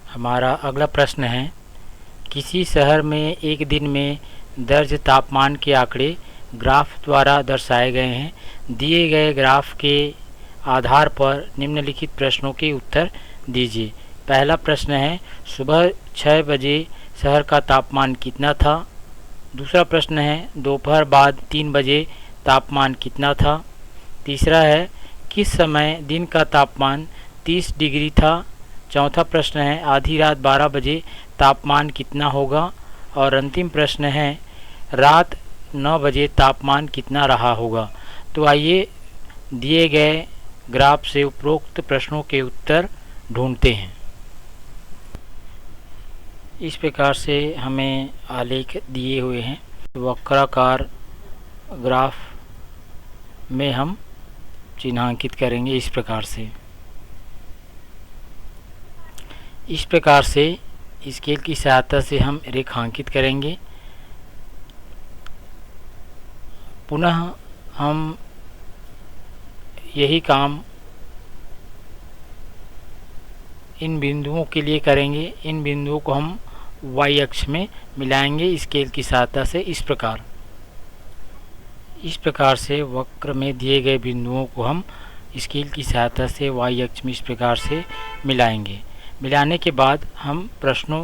हमारा अगला प्रश्न है, किसी शहर में एक दिन में दर्ज तापमान के आंकड़े ग्राफ द्वारा दर्शाए गए हैं। दिए गए ग्राफ के आधार पर निम्नलिखित प्रश्नों के उत्तर दीजिए। पहला प्रश्न है, सुबह 6 बजे शहर का तापमान कितना था। दूसरा प्रश्न है, दोपहर बाद 3 बजे तापमान कितना था। तीसरा है, किस समय दिन का तापमान 30 डिग्री था। चौथा प्रश्न है, आधी रात 12 बजे तापमान कितना होगा। और अंतिम प्रश्न है, रात 9 बजे तापमान कितना रहा होगा। तो आइए दिए गए ग्राफ से उपरोक्त प्रश्नों के उत्तर ढूंढते हैं। इस प्रकार से हमें आलेख दिए हुए हैं। वक्राकार ग्राफ में हम चिन्हांकित करेंगे इस प्रकार से। इस प्रकार से स्केल की सहायता से हम रेखांकित करेंगे। पुनः हम यही काम इन बिंदुओं के लिए करेंगे। इन बिंदुओं को हम y अक्ष में मिलाएंगे स्केल की सहायता से। इस प्रकार से वक्र में दिए गए बिंदुओं को हम स्केल की सहायता से y अक्ष में इस प्रकार से मिलाएंगे। मिलाने के बाद हम प्रश्नों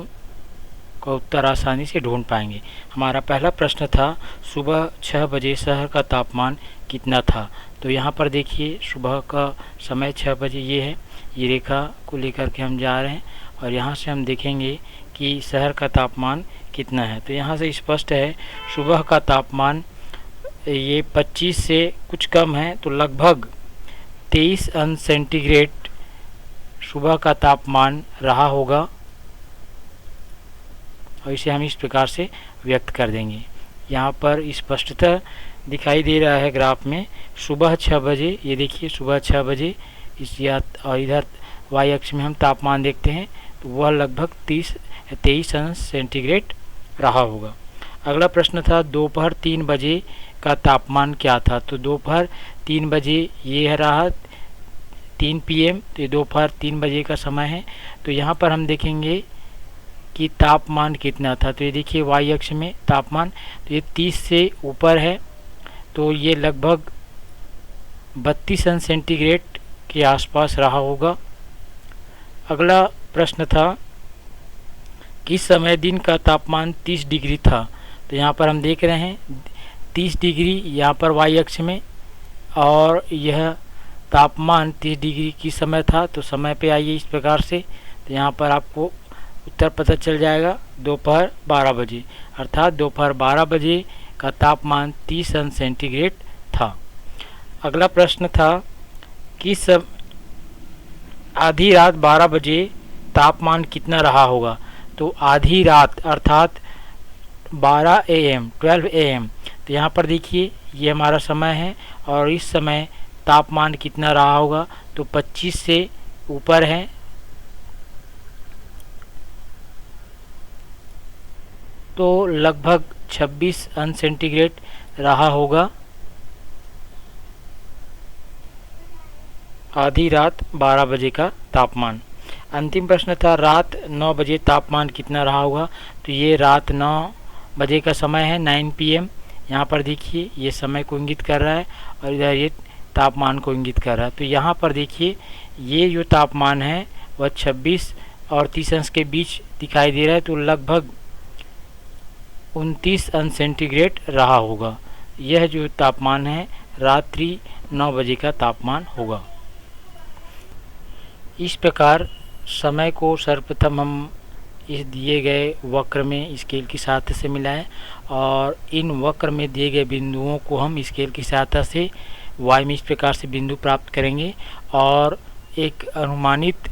का उत्तर आसानी से ढूंढ पाएंगे। हमारा पहला प्रश्न था, सुबह 6 बजे शहर का तापमान कितना था। तो यहाँ पर देखिए, सुबह का समय 6 बजे ये है। ये रेखा को लेकर के हम जा रहे हैं और यहाँ से हम देखेंगे कि शहर का तापमान कितना है। तो यहाँ से स्पष्ट है, सुबह का तापमान ये 25 से कुछ कम है, तो लगभग 23 अंश सेंटीग्रेड सुबह का तापमान रहा होगा। और इसे हम इस प्रकार से व्यक्त कर देंगे। यहाँ पर स्पष्टतः दिखाई दे रहा है ग्राफ में, सुबह 6 बजे, ये देखिए सुबह 6 बजे और इधर y अक्ष में हम तापमान देखते हैं, तो वह लगभग 23 अंश सेंटीग्रेड रहा होगा। अगला प्रश्न था, दोपहर 3 बजे का तापमान क्या था। तो दोपहर 3 बजे ये रहा 3 PM, तो ये दोपहर 3 बजे का समय है। तो यहाँ पर हम देखेंगे कि तापमान कितना था। तो ये देखिए y अक्ष में तापमान, तो ये 30 से ऊपर है, तो ये लगभग 32 अंश सेंटीग्रेड के आसपास रहा होगा। अगला प्रश्न था, किस समय दिन का तापमान 30 डिग्री था। तो यहाँ पर हम देख रहे हैं 30 डिग्री यहाँ पर y अक्ष में, और यह तापमान 30 डिग्री किस समय था। तो समय पे आइए इस प्रकार से, तो यहाँ पर आपको उत्तर पता चल जाएगा, दोपहर 12 बजे, अर्थात दोपहर 12 बजे का तापमान 30 अंश सेंटीग्रेड था। अगला प्रश्न था, किस आधी रात 12 बजे तापमान कितना रहा होगा। तो आधी रात अर्थात 12 AM 12 AM, तो यहाँ पर देखिए ये हमारा समय है और इस समय तापमान कितना रहा होगा। तो 25 से ऊपर है, तो लगभग 26 अंश सेंटीग्रेड रहा होगा आधी रात 12 बजे का तापमान। अंतिम प्रश्न था, रात 9 बजे तापमान कितना रहा होगा। तो ये रात 9 बजे का समय है, 9 PM। यहाँ पर देखिए ये समय को इंगित कर रहा है और इधर ये तापमान को इंगित कर रहा है। तो यहाँ पर देखिए ये जो तापमान है वह 26 और 30 अंश के बीच दिखाई दे रहा है, तो लगभग 29 अंश सेंटीग्रेड रहा होगा। यह जो तापमान है रात्रि 9 बजे का तापमान होगा। इस प्रकार समय को सर्वप्रथम हम इस दिए गए वक्र में स्केल की सहायता से मिलाएं और इन वक्र में दिए गए बिंदुओं को हम स्केल की सहायता से y में इस प्रकार से बिंदु प्राप्त करेंगे और एक अनुमानित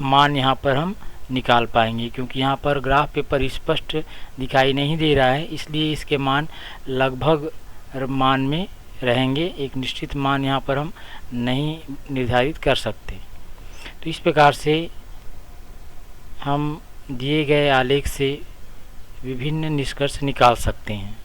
मान यहाँ पर हम निकाल पाएंगे। क्योंकि यहाँ पर ग्राफ पेपर स्पष्ट दिखाई नहीं दे रहा है, इसलिए इसके मान लगभग मान में रहेंगे। एक निश्चित मान यहाँ पर हम नहीं निर्धारित कर सकते। तो इस प्रकार से हम दिए गए आलेख से विभिन्न निष्कर्ष निकाल सकते हैं।